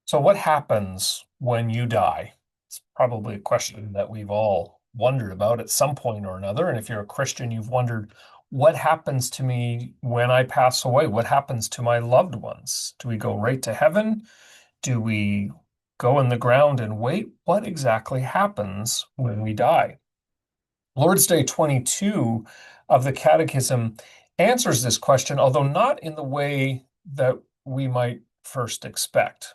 So, what happens when you die? It's probably a question that we've all wondered about at some point or another. And if you're a Christian, you've wondered, what happens to me when I pass away? What happens to my loved ones? Do we go right to heaven? Do we go in the ground and wait? What exactly happens when we die? Lord's Day 22 of the Catechism answers this question, although not in the way that we might first expect.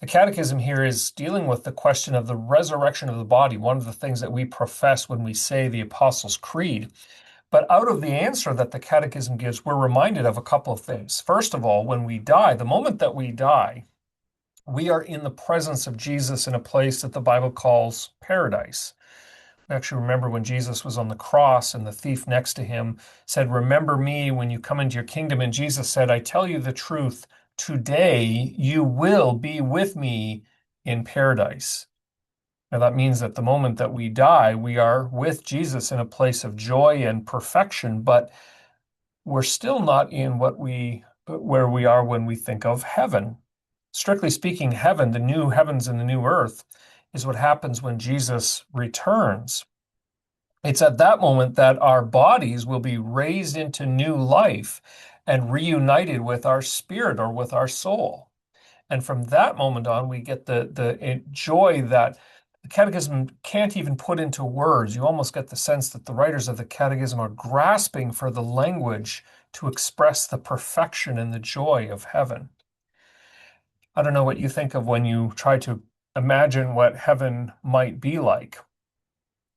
The Catechism here is dealing with the question of the resurrection of the body, one of the things that we profess when we say the Apostles' Creed. But out of the answer that the Catechism gives, we're reminded of a couple of things. First of all, when we die, the moment that we die, we are in the presence of Jesus in a place that the Bible calls paradise. We actually remember when Jesus was on the cross and the thief next to him said, "Remember me when you come into your kingdom." And Jesus said, "I tell you the truth, today you will be with me in paradise." Now, that means that the moment that we die, we are with Jesus in a place of joy and perfection, but we're still not in where we are when we think of heaven. Strictly speaking, heaven, the new heavens and the new earth, is what happens when Jesus returns. It's at that moment that our bodies will be raised into new life and reunited with our spirit or with our soul. And from that moment on, we get the joy that the Catechism can't even put into words. You almost get the sense that the writers of the Catechism are grasping for the language to express the perfection and the joy of heaven. I don't know what you think of when you try to imagine what heaven might be like,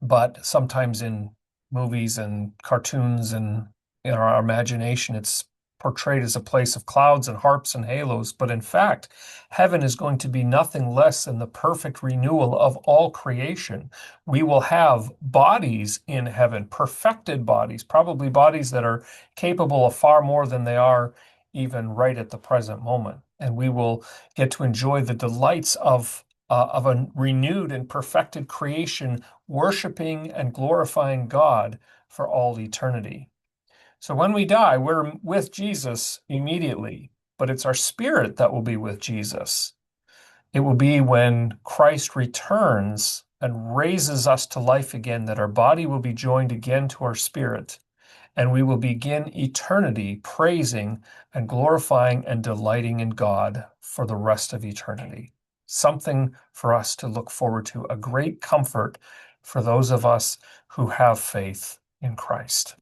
but sometimes in movies and cartoons and in our imagination, it's portrayed as a place of clouds and harps and halos. But in fact, heaven is going to be nothing less than the perfect renewal of all creation. We will have bodies in heaven, perfected bodies, probably bodies that are capable of far more than they are even right at the present moment. And we will get to enjoy the delights of a renewed and perfected creation, worshiping and glorifying God for all eternity. So when we die, we're with Jesus immediately, but it's our spirit that will be with Jesus. It will be when Christ returns and raises us to life again that our body will be joined again to our spirit, and we will begin eternity praising and glorifying and delighting in God for the rest of eternity. Something for us to look forward to, a great comfort for those of us who have faith in Christ.